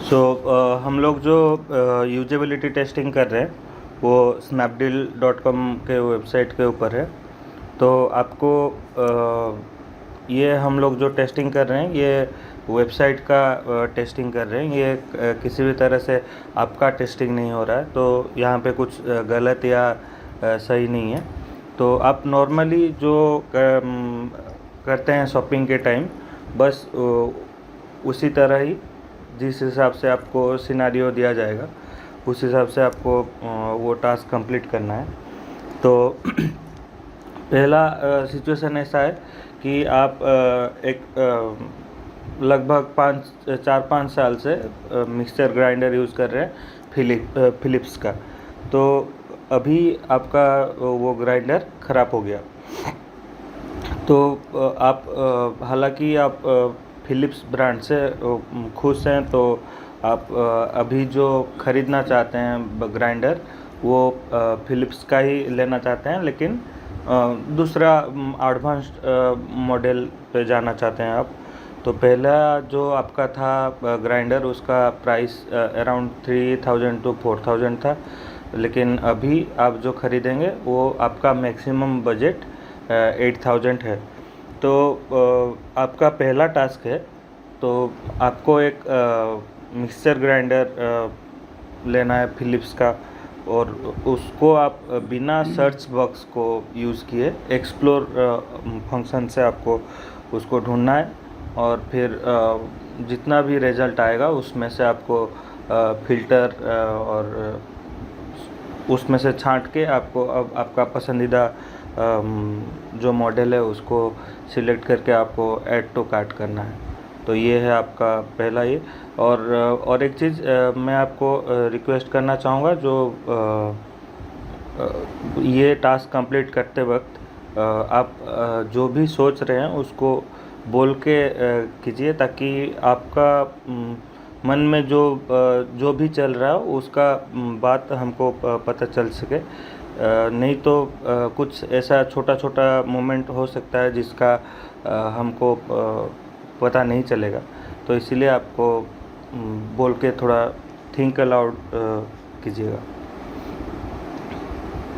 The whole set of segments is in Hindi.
सो हम लोग जो यूजेबिलिटी टेस्टिंग कर रहे हैं वो snapdeal.com के वेबसाइट के ऊपर है। तो आपको ये हम लोग जो टेस्टिंग कर रहे हैं ये वेबसाइट का टेस्टिंग कर रहे हैं। ये किसी भी तरह से आपका टेस्टिंग नहीं हो रहा है, तो यहाँ पे कुछ गलत या सही नहीं है। तो आप नॉर्मली जो करते हैं शॉपिंग के टाइम, बस उसी तरह ही जिस हिसाब से आपको सिनेरियो दिया जाएगा उस हिसाब से आपको वो टास्क कंप्लीट करना है। तो पहला सिचुएशन ऐसा है कि आप एक लगभग 4-5 साल से मिक्सचर ग्राइंडर यूज़ कर रहे हैं फिलिप्स का। तो अभी आपका वो ग्राइंडर ख़राब हो गया। तो आप हालांकि आप फिलिप्स ब्रांड से खुश हैं, तो आप अभी जो ख़रीदना चाहते हैं ग्राइंडर वो फिलिप्स का ही लेना चाहते हैं, लेकिन दूसरा एडवांस्ड मॉडल पे जाना चाहते हैं आप। तो पहला जो आपका था ग्राइंडर, उसका प्राइस अराउंड 3000 to 4000 था, लेकिन अभी आप जो ख़रीदेंगे वो आपका मैक्सिमम बजट 8000 है। तो आपका पहला टास्क है, तो आपको एक मिक्सचर ग्राइंडर लेना है फिलिप्स का, और उसको आप बिना सर्च बॉक्स को यूज़ किए एक्सप्लोर फंक्शन से आपको उसको ढूंढना है, और फिर जितना भी रिज़ल्ट आएगा उसमें से आपको फ़िल्टर और उसमें से छांट के आपको अब आपका पसंदीदा जो मॉडल है उसको सिलेक्ट करके आपको ऐड टू कार्ट करना है। तो ये है आपका पहला ये। और एक चीज़ मैं आपको रिक्वेस्ट करना चाहूँगा, जो ये टास्क कंप्लीट करते वक्त आप जो भी सोच रहे हैं उसको बोल के कीजिए, ताकि आपका मन में जो भी चल रहा है उसका बात हमको पता चल सके। नहीं तो कुछ ऐसा छोटा छोटा मोमेंट हो सकता है जिसका हमको पता नहीं चलेगा। तो इसीलिए आपको बोल के थोड़ा थिंक अलाउड कीजिएगा।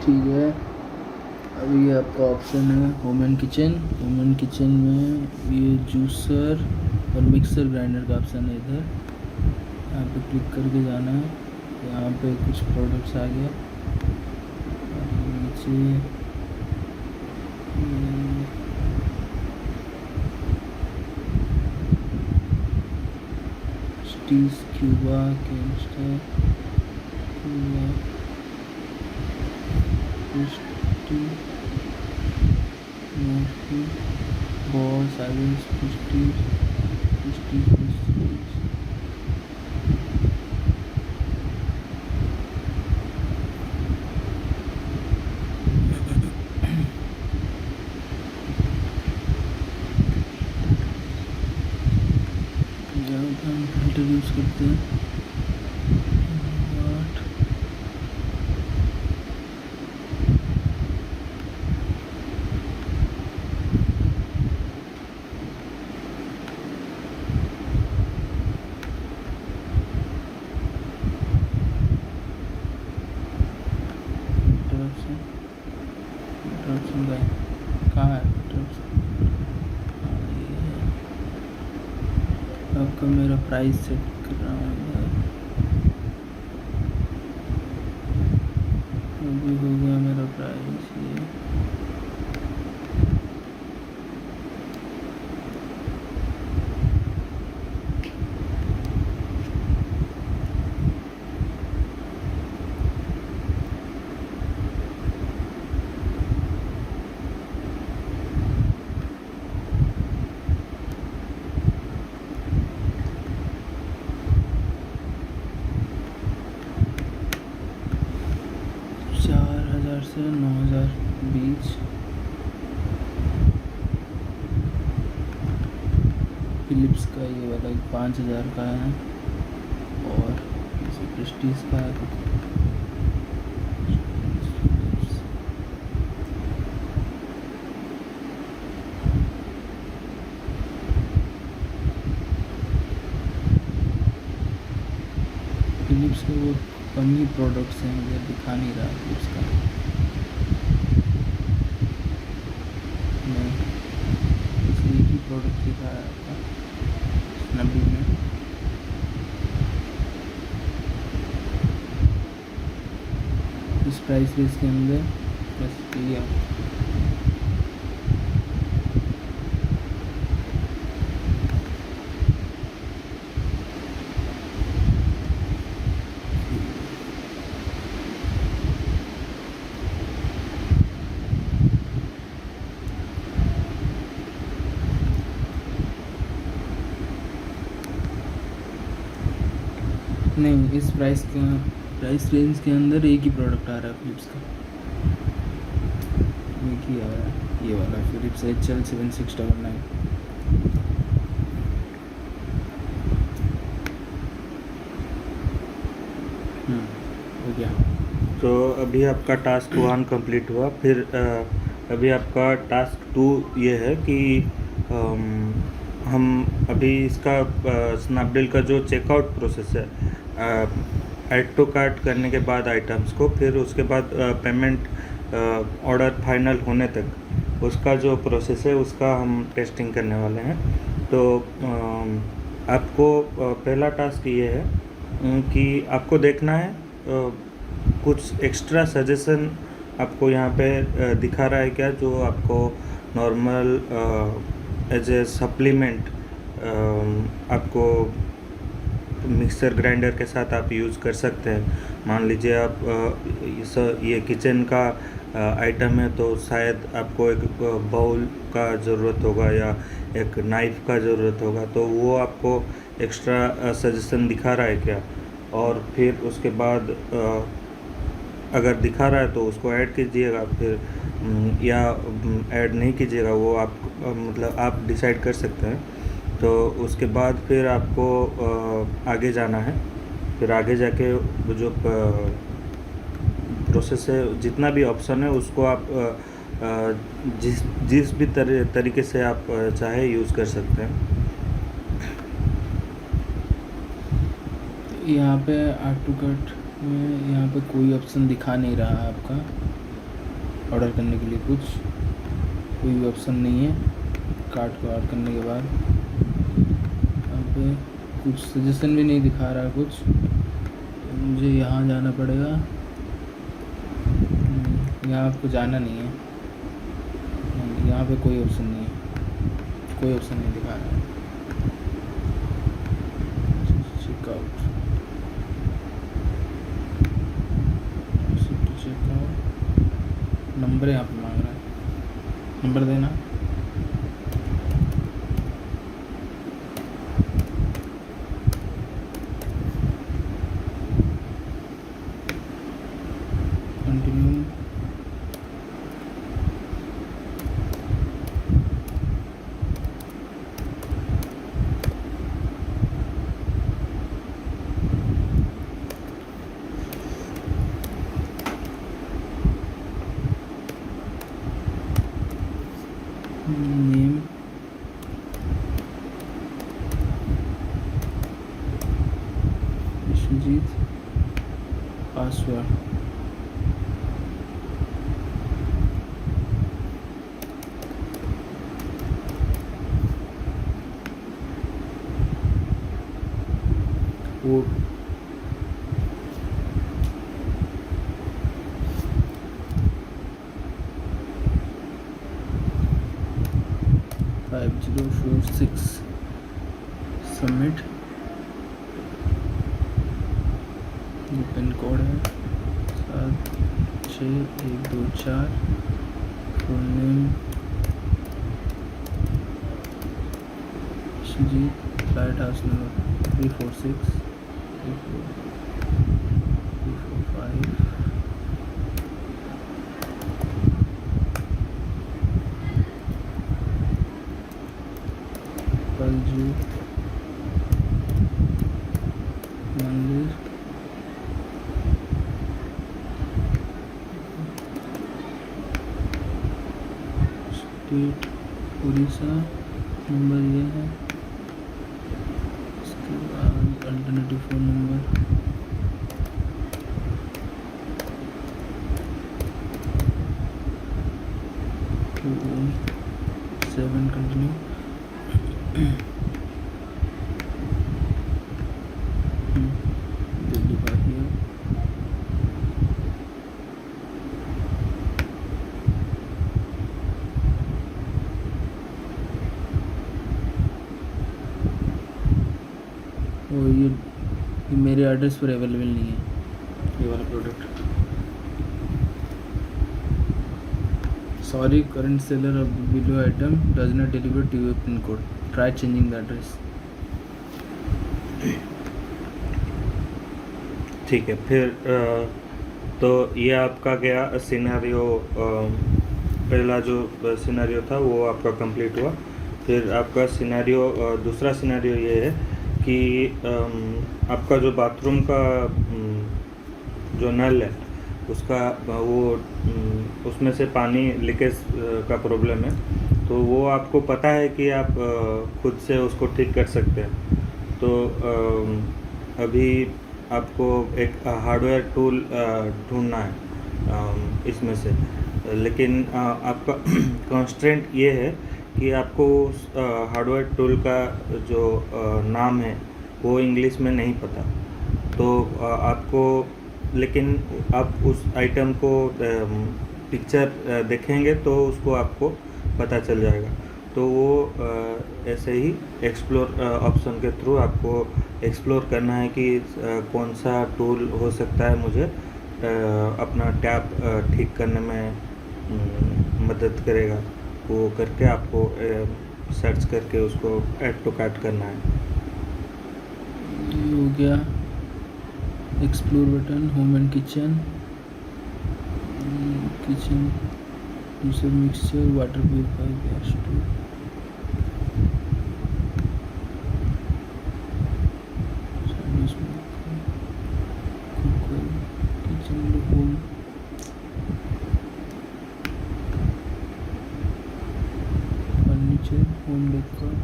ठीक है, अभी आपका ऑप्शन है home and kitchen. Home and kitchen में ये जूसर और मिक्सर ग्राइंडर का ऑप्शन है। इधर यहाँ पे क्लिक करके जाना है। यहाँ पे कुछ प्रोडक्ट्स आ गया, नीचे स्टीज क्यूबा कैंस्टर बॉस आइस पुष्टि फिल्टर यूज़ करते हैं। कहाँ है आपका? मेरा प्राइस सेट कर रहा हूँ, अभी हो गया मेरा प्राइस ये। से 9000 बीच फिलिप्स का ये वाला 5000 का है, और प्रेस्टीज का है। फिलिप्स के वो कम ही प्रोडक्ट्स हैं, इधर दिखा नहीं रहा फिलिप्स का। नहीं, इसलिए एक ही प्रोडक्ट दिखा रहा है आपका स्नैपडील में। इस प्राइस रेंज के अंदर बस यही है। नहीं, इस प्राइस रेंज के अंदर एक ही प्रोडक्ट आ रहा है फिलिप्स का, एक ही आ रहा है, ये वाला फिलिप्स HL7699। हो गया। तो अभी आपका टास्क 1 कंप्लीट हुआ। फिर अभी आपका टास्क 2 ये है कि हम अभी इसका स्नैपडील का जो चेकआउट प्रोसेस है, ऐड टू कार्ट करने के बाद आइटम्स को, फिर उसके बाद पेमेंट ऑर्डर फाइनल होने तक उसका जो प्रोसेस है उसका हम टेस्टिंग करने वाले हैं। तो आपको पहला टास्क ये है कि आपको देखना है कुछ एक्स्ट्रा सजेशन आपको यहाँ पे दिखा रहा है क्या, जो आपको नॉर्मल एज ए सप्लीमेंट आपको मिक्सर ग्राइंडर के साथ आप यूज़ कर सकते हैं। मान लीजिए आप ये किचन का आइटम है, तो शायद आपको एक बाउल का ज़रूरत होगा या एक नाइफ़ का ज़रूरत होगा, तो वो आपको एक्स्ट्रा सजेशन दिखा रहा है क्या। और फिर उसके बाद अगर दिखा रहा है तो उसको ऐड कीजिएगा, फिर या ऐड नहीं कीजिएगा, वो आप मतलब आप डिसाइड कर सकते हैं। तो उसके बाद फिर आपको आगे जाना है। फिर आगे जाके वो जो प्रोसेस है, जितना भी ऑप्शन है उसको आप जिस भी तरीके से आप चाहे यूज़ कर सकते हैं। यहाँ पे ऐड टू कार्ट में यहाँ पे कोई ऑप्शन दिखा नहीं रहा है आपका ऑर्डर करने के लिए, कुछ कोई भी ऑप्शन नहीं है। कार्ट को ऐड करने के बाद यहाँ पे कुछ सजेशन भी नहीं दिखा रहा है कुछ, तो मुझे यहाँ जाना पड़ेगा। यहाँ आपको जाना नहीं है, यहाँ पे कोई ऑप्शन नहीं है, कोई ऑप्शन नहीं दिखा रहा है। चेकआउट, नंबर यहाँ पे मांग रहा है, नंबर देना। Continue, name, Vishwajit, password, code, five 5046, submit. ये पिन कोड है 76124। Full name Vishwajit, flight house number 346 345। Palju मंदिर, स्टेट उड़ीसा, नंबर ये है। इसके बाद अल्टरनेटिव फ़ोन नंबर कंटिन्यू। जल्दी बाकी है। और ये मेरे एड्रेस पर अवेलेबल नहीं है ये वाला product. Sorry, current seller of below item does not deliver to your pin code, try changing the address. ठीक है, फिर तो ये आपका गया सिनेरियो। पहला जो सिनेरियो था वो आपका कंप्लीट हुआ। फिर आपका सिनेरियो दूसरा सिनेरियो ये है कि आपका जो बाथरूम का जो नल है उसका उसमें से पानी लीकेज का प्रॉब्लम है। तो वो आपको पता है कि आप खुद से उसको ठीक कर सकते हैं। तो अभी आपको एक हार्डवेयर टूल ढूंढना है इसमें से। लेकिन आपका कंस्ट्रेंट ये है कि आपको उस हार्डवेयर टूल का जो नाम है वो इंग्लिश में नहीं पता। तो आपको, लेकिन आप उस आइटम को पिक्चर देखेंगे तो उसको आपको पता चल जाएगा। तो वो ऐसे ही एक्सप्लोर ऑप्शन के थ्रू आपको एक्सप्लोर करना है कि कौन सा टूल हो सकता है मुझे अपना टैप ठीक करने में मदद करेगा। वो करके आपको सर्च करके उसको ऐड टू कार्ट करना है। ये हो गया explore button, home and kitchen, kitchen juicer mixture, water purifier, gas stove, cooker, kitchen home, furniture, home decor,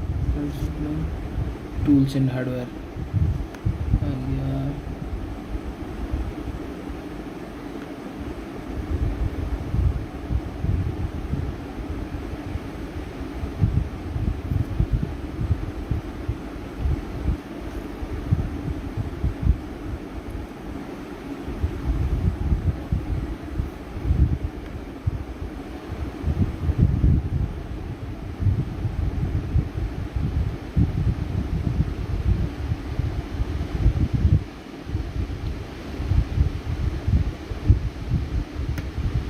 tools and hardware आ गया।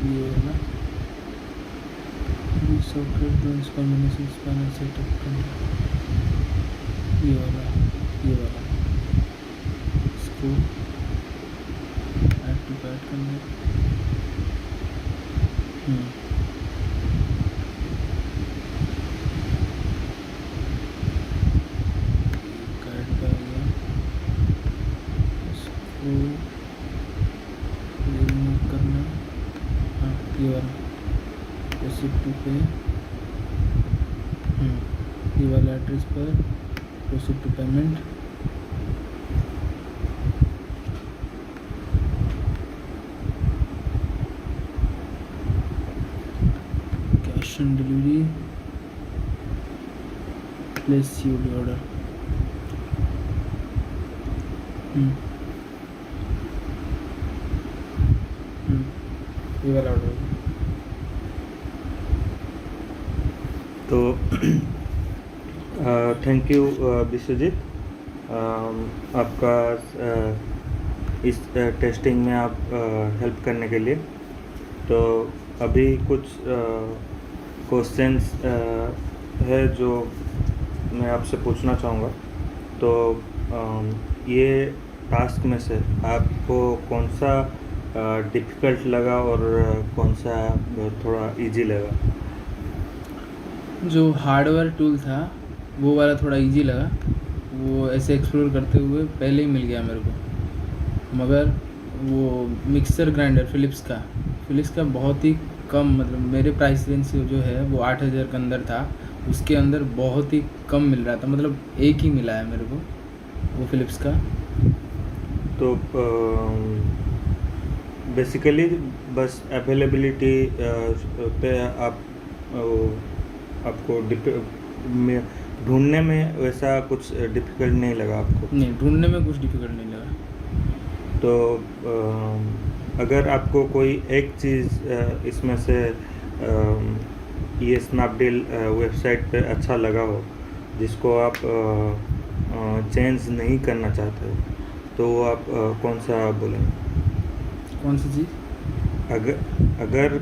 ये वाला software drawings combination panel setup करना, ये वाला इसको ऐड टू कार्ट करना। कार्ट का आ गया, इसको रिमूव करना। हाँ, ये वाला प्रोसीड टू पे, ये वाला एड्रेस पर proceed to payment. Cash on delivery, place your order. ये वाला ऑर्डर। तो थैंक यू विश्वजीत, आपका इस टेस्टिंग में आप हेल्प करने के लिए। तो अभी कुछ क्वेश्चंस है जो मैं आपसे पूछना चाहूँगा। तो ये टास्क में से आपको कौन सा डिफ़िकल्ट लगा और कौन सा थोड़ा इजी लगा? जो हार्डवेयर टूल था वो वाला थोड़ा इजी लगा, वो ऐसे एक्सप्लोर करते हुए पहले ही मिल गया मेरे को। मगर वो मिक्सर ग्राइंडर फिलिप्स का बहुत ही कम, मतलब मेरे प्राइस रेंज से जो है वो 8,000 के अंदर था, उसके अंदर बहुत ही कम मिल रहा था, मतलब एक ही मिला है मेरे को वो फिलिप्स का। तो बेसिकली बस अवेलेबिलिटी पे आप आपको ढूंढने में वैसा कुछ डिफ़िकल्ट नहीं लगा आपको? नहीं, ढूंढने में कुछ डिफिकल्ट नहीं लगा। तो अगर आपको कोई एक चीज़ इसमें से ये स्नैपडील वेबसाइट पे अच्छा लगा हो, जिसको आप चेंज नहीं करना चाहते हो, तो वो आप कौन सा बोलेंगे? कौन सी चीज़? अगर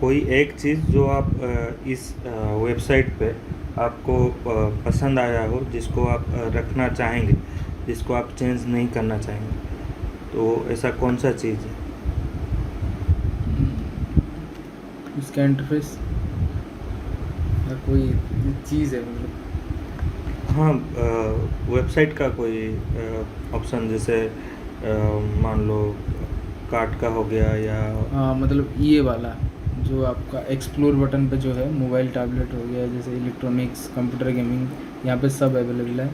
कोई एक चीज़ जो आप इस वेबसाइट पे आपको पसंद आया हो, जिसको आप रखना चाहेंगे, जिसको आप चेंज नहीं करना चाहेंगे, तो ऐसा कौन सा चीज़ है? इसका इंटरफेस या कोई चीज़ है मतलब? हाँ, वेबसाइट का कोई ऑप्शन, जैसे मान लो कार्ट का हो गया, या हाँ, मतलब ये वाला जो आपका एक्सप्लोर बटन पे जो है, मोबाइल टैबलेट हो गया, जैसे इलेक्ट्रॉनिक्स, कंप्यूटर, गेमिंग, यहाँ पे सब अवेलेबल है।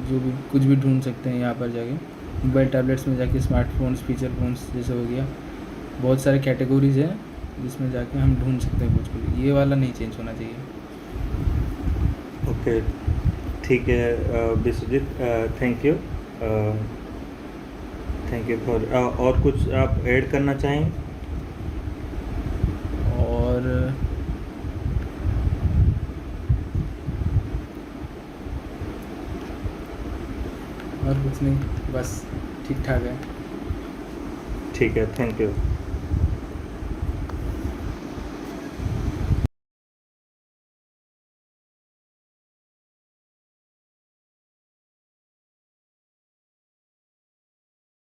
जो भी कुछ भी ढूंढ सकते हैं यहाँ पर जाके। मोबाइल टैबलेट्स में जाके स्मार्टफोन्स, फीचर फोन्स जैसे हो गया, बहुत सारे कैटेगरीज हैं जिसमें जाके हम ढूंढ सकते हैं कुछ भी। ये वाला नहीं चेंज होना चाहिए। ओके, ठीक है विश्वजीत, थैंक यू फॉर। और कुछ आप ऐड करना चाहें? और कुछ नहीं, बस ठीक ठाक है। ठीक है, थैंक यू।